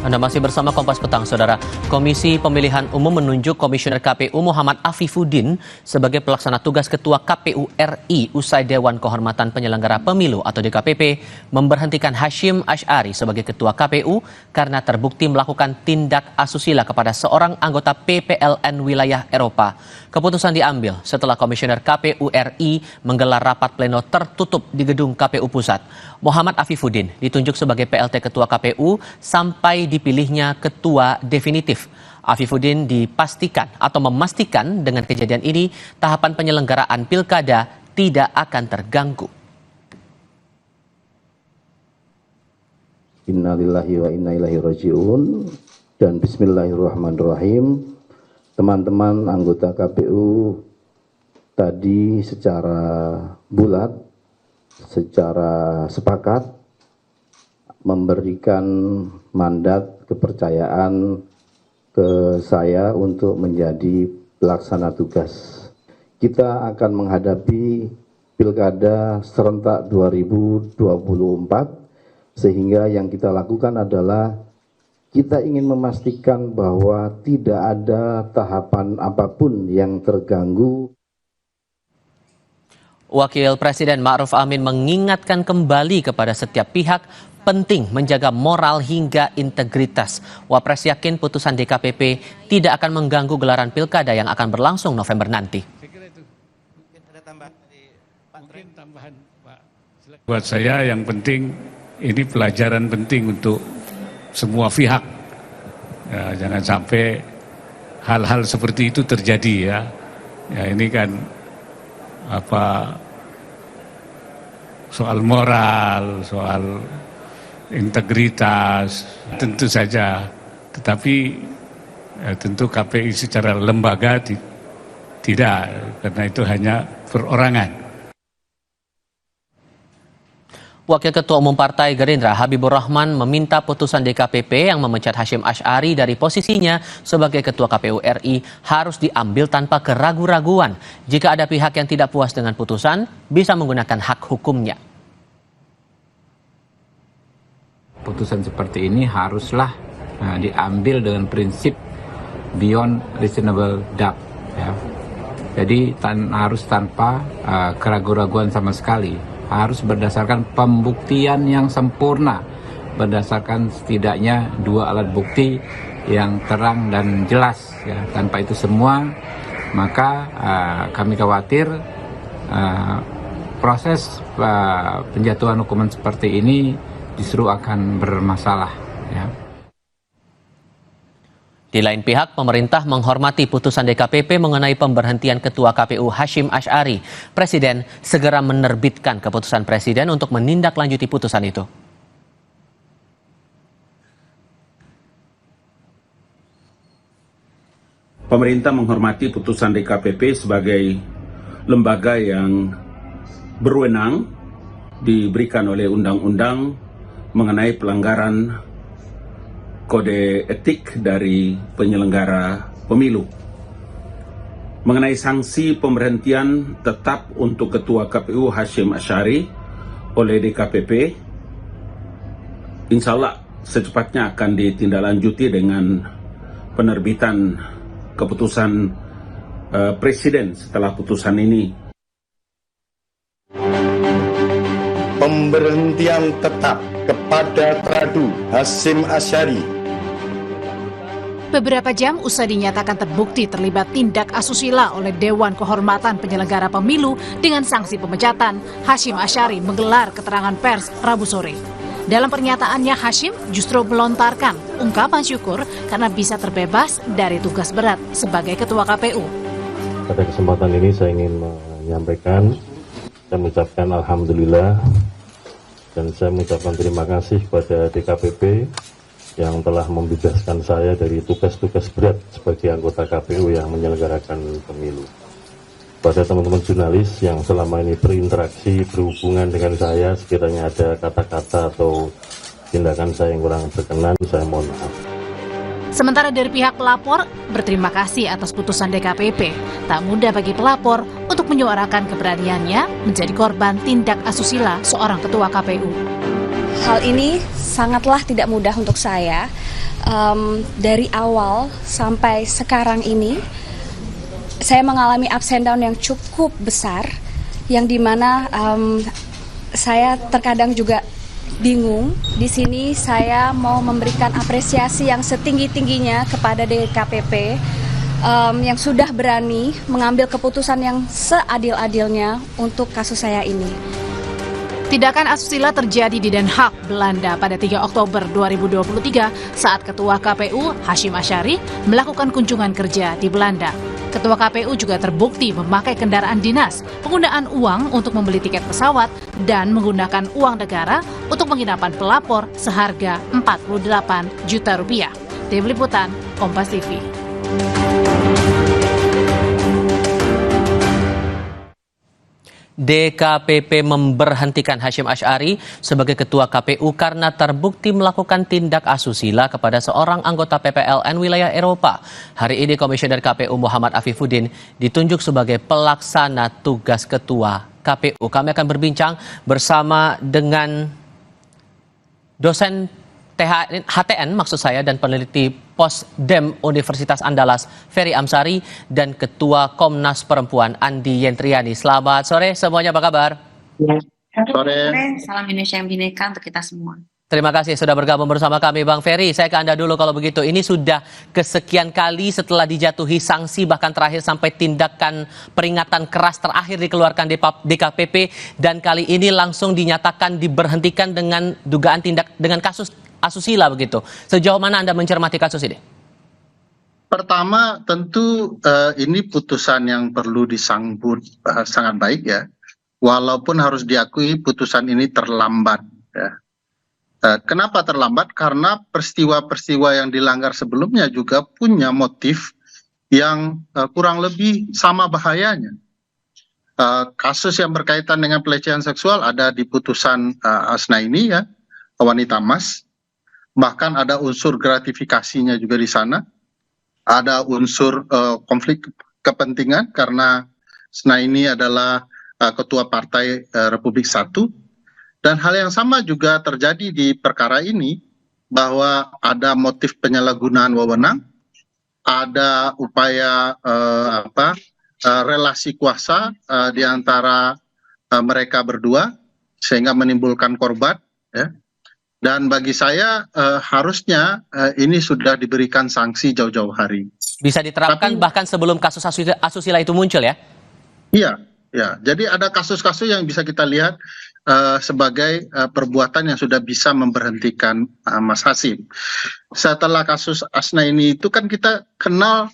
Anda masih bersama Kompas Petang, Saudara. Komisi Pemilihan Umum menunjuk Komisioner KPU Muhammad Afifuddin sebagai pelaksana tugas Ketua KPU RI usai Dewan Kehormatan Penyelenggara Pemilu atau DKPP memberhentikan Hasyim Asy'ari sebagai Ketua KPU karena terbukti melakukan tindak asusila kepada seorang anggota PPLN wilayah Eropa. Keputusan diambil setelah Komisioner KPU RI menggelar rapat pleno tertutup di gedung KPU Pusat. Muhammad Afifuddin ditunjuk sebagai PLT Ketua KPU sampai dipilihnya ketua definitif. Afifuddin dipastikan atau memastikan dengan kejadian ini tahapan penyelenggaraan pilkada tidak akan terganggu. Innalillahi wa inna ilaihi raji'un. Dan bismillahirrahmanirrahim. Teman-teman anggota KPU tadi secara bulat, secara sepakat memberikan mandat kepercayaan ke saya untuk menjadi pelaksana tugas. Kita akan menghadapi Pilkada serentak 2024, sehingga yang kita lakukan adalah kita ingin memastikan bahwa tidak ada tahapan apapun yang terganggu. Wakil Presiden Ma'ruf Amin mengingatkan kembali kepada setiap pihak penting menjaga moral hingga integritas. Wapres yakin putusan DKPP tidak akan mengganggu gelaran pilkada yang akan berlangsung November nanti. Buat saya yang penting ini pelajaran penting untuk semua pihak. Ya, jangan sampai hal-hal seperti itu terjadi ya. Ya ini kan soal moral, soal integritas tentu saja, tetapi tentu KPI secara lembaga tidak, karena itu hanya perorangan. Wakil Ketua Umum Partai Gerindra Habibur Rahman meminta putusan DKPP yang memecat Hasyim Asy'ari dari posisinya sebagai Ketua KPU RI harus diambil tanpa keraguan-raguan. Jika ada pihak yang tidak puas dengan putusan, bisa menggunakan hak hukumnya. Putusan seperti ini haruslah diambil dengan prinsip beyond reasonable doubt. Ya. Jadi harus tanpa keraguan-raguan sama sekali. Harus berdasarkan pembuktian yang sempurna, berdasarkan setidaknya 2 alat bukti yang terang dan jelas. Ya. Tanpa itu semua, maka kami khawatir proses penjatuhan hukuman seperti ini justru akan bermasalah. Ya. Di lain pihak, pemerintah menghormati putusan DKPP mengenai pemberhentian Ketua KPU Hasyim Asy'ari. Presiden segera menerbitkan keputusan Presiden untuk menindaklanjuti putusan itu. Pemerintah menghormati putusan DKPP sebagai lembaga yang berwenang diberikan oleh undang-undang mengenai pelanggaran kode etik dari penyelenggara pemilu. Mengenai sanksi pemberhentian tetap untuk Ketua KPU Hasyim Asy'ari oleh DKPP, insya Allah secepatnya akan ditindaklanjuti dengan penerbitan keputusan Presiden setelah putusan ini. Pemberhentian tetap kepada Tradu Hasyim Asy'ari. Beberapa jam usai dinyatakan terbukti terlibat tindak asusila oleh Dewan Kehormatan Penyelenggara Pemilu dengan sanksi pemecatan, Hasyim Asy'ari menggelar keterangan pers Rabu sore. Dalam pernyataannya, Hasyim justru melontarkan ungkapan syukur karena bisa terbebas dari tugas berat sebagai Ketua KPU. Pada kesempatan ini saya ingin menyampaikan, saya mengucapkan Alhamdulillah dan saya mengucapkan terima kasih kepada DKPP yang telah membebaskan saya dari tugas-tugas berat sebagai anggota KPU yang menyelenggarakan pemilu. Pada teman-teman jurnalis yang selama ini berinteraksi, berhubungan dengan saya, sekiranya ada kata-kata atau tindakan saya yang kurang berkenan, saya mohon maaf. Sementara dari pihak pelapor berterima kasih atas putusan DKPP. Tak mudah bagi pelapor untuk menyuarakan keberaniannya menjadi korban tindak asusila seorang ketua KPU. Hal ini sangatlah tidak mudah untuk saya. dari awal sampai sekarang ini saya mengalami ups and down yang cukup besar, yang dimana saya terkadang juga bingung. Di sini saya mau memberikan apresiasi yang setinggi-tingginya kepada DKPP yang sudah berani mengambil keputusan yang seadil-adilnya untuk kasus saya ini. Tindakan asusila terjadi di Den Haag, Belanda pada 3 Oktober 2023 saat Ketua KPU Hashim Asyari melakukan kunjungan kerja di Belanda. Ketua KPU juga terbukti memakai kendaraan dinas, penggunaan uang untuk membeli tiket pesawat, dan menggunakan uang negara untuk penginapan pelapor seharga 48 juta rupiah. Tim Liputan, Kompas TV. DKPP memberhentikan Hashim Asyari sebagai Ketua KPU karena terbukti melakukan tindak asusila kepada seorang anggota PPLN wilayah Eropa. Hari ini Komisioner KPU Muhammad Afifuddin ditunjuk sebagai pelaksana tugas Ketua KPU. Kami akan berbincang bersama dengan dosen HTN maksud saya dan peneliti Posdem Universitas Andalas Ferry Amsari dan Ketua Komnas Perempuan Andi Yentriani. Selamat sore semuanya, apa kabar? Sore. Salam Indonesia yang bineka untuk kita semua. Terima kasih sudah bergabung bersama kami, Bang Ferry. Saya ke Anda dulu kalau begitu. Ini sudah kesekian kali setelah dijatuhi sanksi, bahkan terakhir sampai tindakan peringatan keras terakhir dikeluarkan di DKPP, dan kali ini langsung dinyatakan diberhentikan dengan dugaan tindak dengan kasus asusila begitu. Sejauh mana Anda mencermati kasus ini? Pertama, tentu ini putusan yang perlu disambut sangat baik ya. Walaupun harus diakui putusan ini terlambat ya. Kenapa terlambat? Karena peristiwa-peristiwa yang dilanggar sebelumnya juga punya motif yang kurang lebih sama bahayanya. Kasus yang berkaitan dengan pelecehan seksual ada di putusan Asna ini ya, wanita emas. Bahkan ada unsur gratifikasinya juga di sana. Ada unsur konflik kepentingan karena Asna ini adalah ketua partai Republik Satu. Dan hal yang sama juga terjadi di perkara ini, bahwa ada motif penyalahgunaan wewenang, ada upaya relasi kuasa di antara mereka berdua sehingga menimbulkan korban ya. Dan bagi saya harusnya ini sudah diberikan sanksi jauh-jauh hari. Bisa diterapkan bahkan sebelum kasus asusila itu muncul ya? Iya, ya. Jadi ada kasus-kasus yang bisa kita lihat sebagai perbuatan yang sudah bisa memberhentikan Mas Hashim. Setelah kasus Asna ini itu kan kita kenal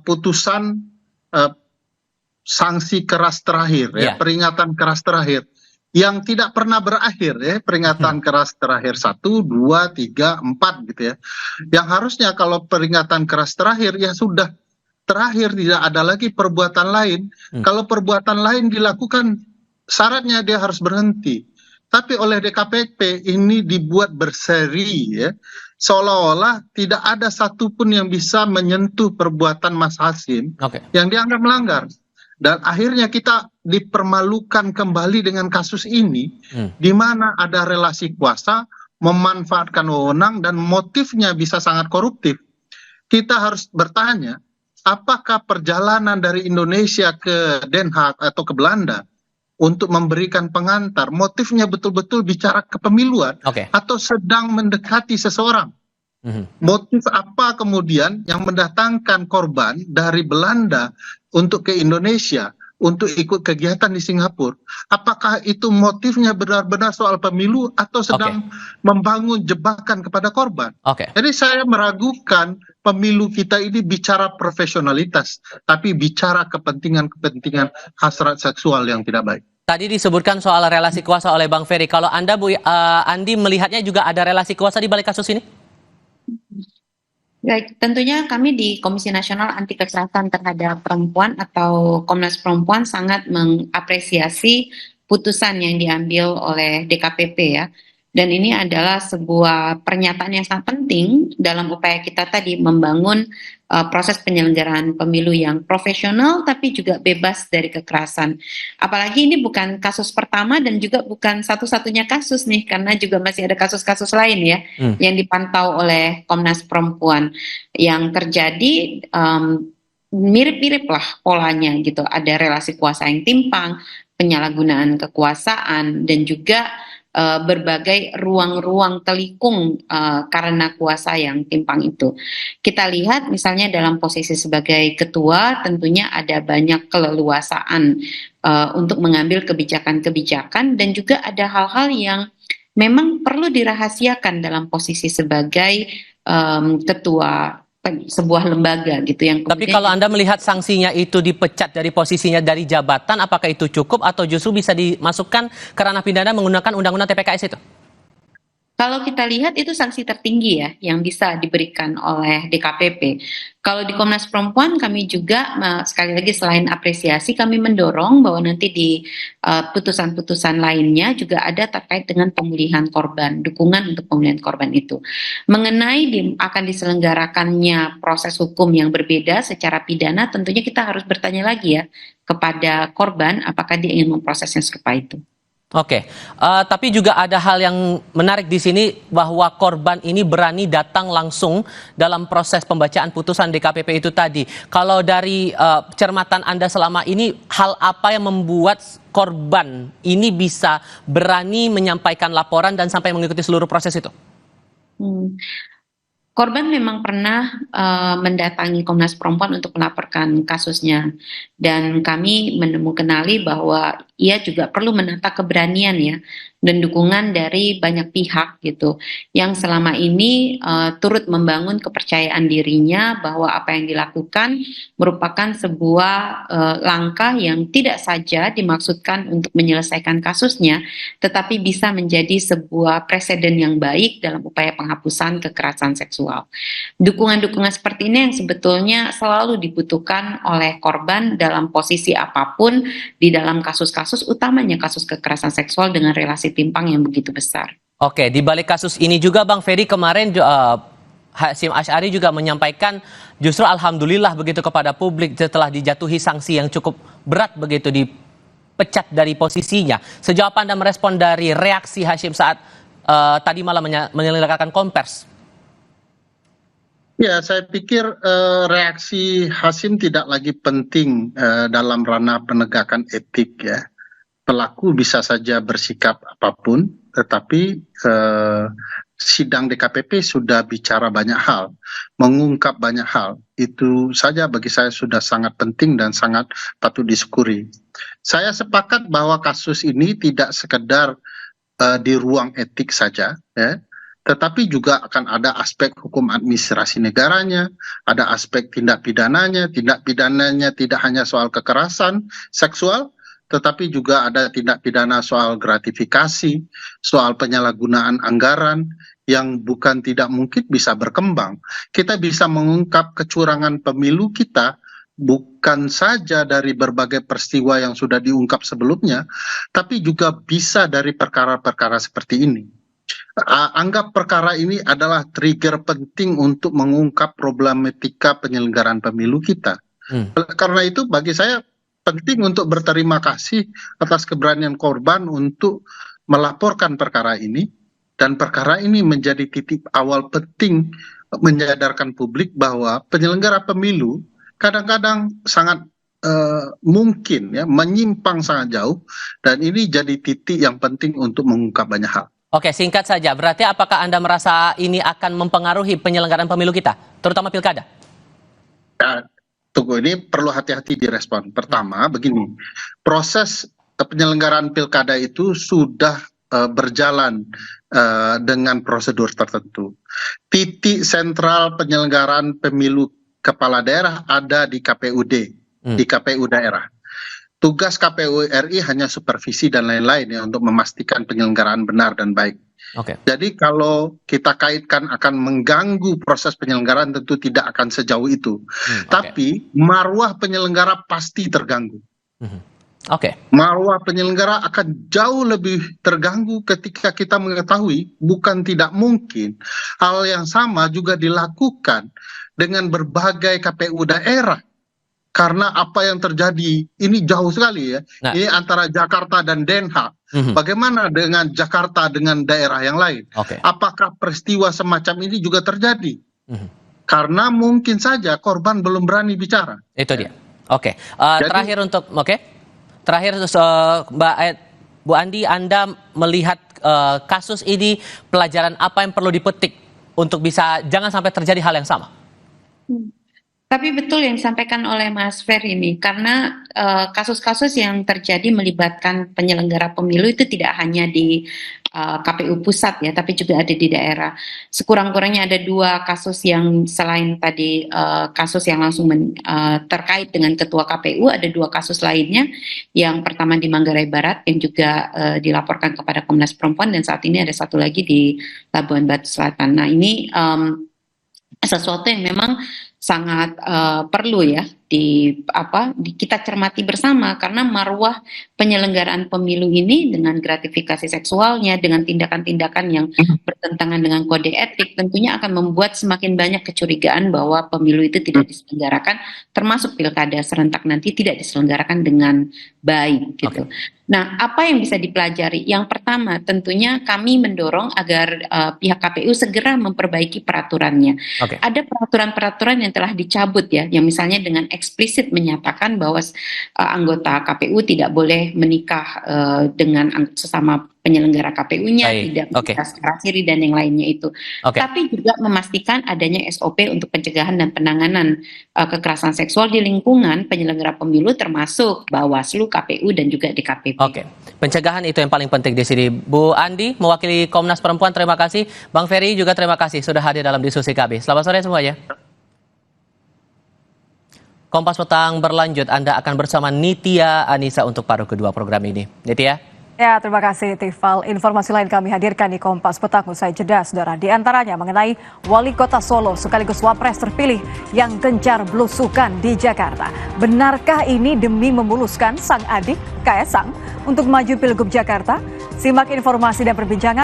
putusan sanksi keras terakhir, ya, peringatan keras terakhir. Yang tidak pernah berakhir ya, peringatan keras terakhir 1, 2, 3, 4 gitu ya. Yang harusnya kalau peringatan keras terakhir ya sudah terakhir, tidak ada lagi perbuatan lain. Kalau perbuatan lain dilakukan syaratnya dia harus berhenti. Tapi oleh DKPP ini dibuat berseri ya, seolah-olah tidak ada satupun yang bisa menyentuh perbuatan Mas Hashim yang dianggap melanggar. Dan akhirnya kita dipermalukan kembali dengan kasus ini, di mana ada relasi kuasa, memanfaatkan wewenang, dan motifnya bisa sangat koruptif. Kita harus bertanya, apakah perjalanan dari Indonesia ke Den Haag atau ke Belanda untuk memberikan pengantar, motifnya betul-betul bicara kepemiluan atau sedang mendekati seseorang? Motif apa kemudian yang mendatangkan korban dari Belanda untuk ke Indonesia untuk ikut kegiatan di Singapura? Apakah itu motifnya benar-benar soal pemilu atau sedang membangun jebakan kepada korban? Jadi saya meragukan pemilu kita ini bicara profesionalitas, tapi bicara kepentingan-kepentingan hasrat seksual yang tidak baik. Tadi disebutkan soal relasi kuasa oleh Bang Ferry. Kalau Anda, Andi, melihatnya juga ada relasi kuasa di balik kasus ini? Baik, tentunya kami di Komisi Nasional Anti Kekerasan Terhadap Perempuan atau Komnas Perempuan sangat mengapresiasi putusan yang diambil oleh DKPP ya. Dan ini adalah sebuah pernyataan yang sangat penting dalam upaya kita tadi membangun proses penyelenggaraan pemilu yang profesional tapi juga bebas dari kekerasan. Apalagi ini bukan kasus pertama dan juga bukan satu-satunya kasus nih, karena juga masih ada kasus-kasus lain ya yang dipantau oleh Komnas Perempuan yang terjadi mirip-mirip lah polanya gitu. Ada relasi kuasa yang timpang, penyalahgunaan kekuasaan, dan juga berbagai ruang-ruang telikung karena kuasa yang timpang itu. Kita lihat misalnya dalam posisi sebagai ketua tentunya ada banyak keleluasaan untuk mengambil kebijakan-kebijakan, dan juga ada hal-hal yang memang perlu dirahasiakan dalam posisi sebagai ketua sebuah lembaga gitu yang Tapi kemudian kalau Anda melihat sanksinya itu dipecat dari posisinya dari jabatan, apakah itu cukup atau justru bisa dimasukkan ke ranah pidana menggunakan undang-undang TPKS itu? kalau kita lihat itu sanksi tertinggi ya yang bisa diberikan oleh DKPP. Kalau di Komnas Perempuan kami juga sekali lagi selain apresiasi kami mendorong bahwa nanti di putusan-putusan lainnya juga ada terkait dengan pemulihan korban, dukungan untuk pemulihan korban itu. Mengenai akan diselenggarakannya proses hukum yang berbeda secara pidana, tentunya kita harus bertanya lagi ya kepada korban apakah dia ingin memprosesnya serupa itu. Oke, tapi juga ada hal yang menarik di sini bahwa korban ini berani datang langsung dalam proses pembacaan putusan DKPP itu tadi. Kalau dari cermatan Anda selama ini, hal apa yang membuat korban ini bisa berani menyampaikan laporan dan sampai mengikuti seluruh proses itu? Korban memang pernah mendatangi Komnas Perempuan untuk melaporkan kasusnya, dan kami menemukan bahwa ia juga perlu menata keberanian ya dan dukungan dari banyak pihak gitu yang selama ini turut membangun kepercayaan dirinya bahwa apa yang dilakukan merupakan sebuah langkah yang tidak saja dimaksudkan untuk menyelesaikan kasusnya, tetapi bisa menjadi sebuah preseden yang baik dalam upaya penghapusan kekerasan seksual. Dukungan-dukungan seperti ini yang sebetulnya selalu dibutuhkan oleh korban dalam posisi apapun di dalam kasus-kasus, utamanya kasus kekerasan seksual dengan relasi timpang yang begitu besar. Oke, di balik kasus ini juga Bang Ferry kemarin Hasyim Asy'ari juga menyampaikan justru alhamdulillah begitu kepada publik setelah dijatuhi sanksi yang cukup berat begitu dipecat dari posisinya. Sejauh apa Anda merespon dari reaksi Hasyim saat tadi malam menyelenggarakan konvers? Ya, saya pikir reaksi Hasyim tidak lagi penting dalam ranah penegakan etik ya. Pelaku bisa saja bersikap apapun, tetapi sidang DKPP sudah bicara banyak hal, mengungkap banyak hal. Itu saja bagi saya sudah sangat penting dan sangat patut disyukuri. Saya sepakat bahwa kasus ini tidak sekedar di ruang etik saja, ya. Tetapi juga akan ada aspek hukum administrasi negaranya, ada aspek tindak pidananya tidak hanya soal kekerasan seksual, tetapi juga ada tindak pidana soal gratifikasi, soal penyalahgunaan anggaran yang bukan tidak mungkin bisa berkembang. Kita bisa mengungkap kecurangan pemilu kita bukan saja dari berbagai peristiwa yang sudah diungkap sebelumnya, tapi juga bisa dari perkara-perkara seperti ini. Anggap perkara ini adalah trigger penting untuk mengungkap problematika penyelenggaraan pemilu kita. Karena itu bagi saya penting untuk berterima kasih atas keberanian korban untuk melaporkan perkara ini, dan perkara ini menjadi titik awal penting menyadarkan publik bahwa penyelenggara pemilu kadang-kadang sangat mungkin ya menyimpang sangat jauh, dan ini jadi titik yang penting untuk mengungkap banyak hal. Oke, singkat saja. Berarti apakah Anda merasa ini akan mempengaruhi penyelenggaraan pemilu kita, terutama pilkada? Ya, tunggu, ini perlu hati-hati direspon. Pertama, begini, proses penyelenggaraan pilkada itu sudah berjalan dengan prosedur tertentu. Titik sentral penyelenggaraan pemilu kepala daerah ada di KPUD, di KPU daerah. Tugas KPU RI hanya supervisi dan lain-lain ya untuk memastikan penyelenggaraan benar dan baik. Jadi kalau kita kaitkan akan mengganggu proses penyelenggaraan tentu tidak akan sejauh itu. Tapi marwah penyelenggara pasti terganggu. Oke. Marwah penyelenggara akan jauh lebih terganggu ketika kita mengetahui bukan tidak mungkin hal yang sama juga dilakukan dengan berbagai KPU daerah. Karena apa yang terjadi ini jauh sekali ya. Nah. Ini antara Jakarta dan Den Haag. Bagaimana dengan Jakarta dengan daerah yang lain? Oke. Apakah peristiwa semacam ini juga terjadi? Karena mungkin saja korban belum berani bicara. Itu dia. Oke. Terakhir untuk Terakhir, Bu Andi, Anda melihat kasus ini, pelajaran apa yang perlu dipetik untuk bisa jangan sampai terjadi hal yang sama? Tapi betul yang disampaikan oleh Mas Ferry ini, karena kasus-kasus yang terjadi melibatkan penyelenggara pemilu itu tidak hanya di KPU pusat ya, tapi juga ada di daerah. Sekurang-kurangnya ada 2 kasus yang selain tadi kasus yang langsung terkait dengan ketua KPU, ada 2 kasus lainnya. Yang pertama di Manggarai Barat yang juga dilaporkan kepada Komnas Perempuan, dan saat ini ada satu lagi di Labuan Batu Selatan. Nah ini sesuatu yang memang sangat perlu ya kita cermati bersama, karena marwah penyelenggaraan pemilu ini dengan gratifikasi seksualnya, dengan tindakan-tindakan yang bertentangan dengan kode etik, tentunya akan membuat semakin banyak kecurigaan bahwa pemilu itu tidak diselenggarakan, termasuk pilkada serentak nanti tidak diselenggarakan dengan baik gitu. Nah, apa yang bisa dipelajari? Yang pertama, tentunya kami mendorong agar pihak KPU segera memperbaiki peraturannya. Ada peraturan-peraturan yang telah dicabut ya, yang misalnya dengan eksplisit menyatakan bahwa anggota KPU tidak boleh menikah dengan sesama penyelenggara KPU-nya, tidak menikah secara siri dan yang lainnya itu. Tapi juga memastikan adanya SOP untuk pencegahan dan penanganan kekerasan seksual di lingkungan penyelenggara pemilu, termasuk Bawaslu, KPU, dan juga DKPP. Oke, pencegahan itu yang paling penting di sini. Bu Andi, mewakili Komnas Perempuan, terima kasih. Bang Ferry juga terima kasih sudah hadir dalam diskusi KB. Selamat sore semuanya. Kompas Petang berlanjut, Anda akan bersama Nitya Anissa untuk paruh kedua program ini. Nitya? Ya, terima kasih Tifal. Informasi lain kami hadirkan di Kompas Petang usai jeda, saudara. Di antaranya mengenai Wali Kota Solo sekaligus Wapres terpilih yang gencar belusukan di Jakarta. Benarkah ini demi memuluskan sang adik, Kaesang, untuk maju Pilgub Jakarta? Simak informasi dan perbincangan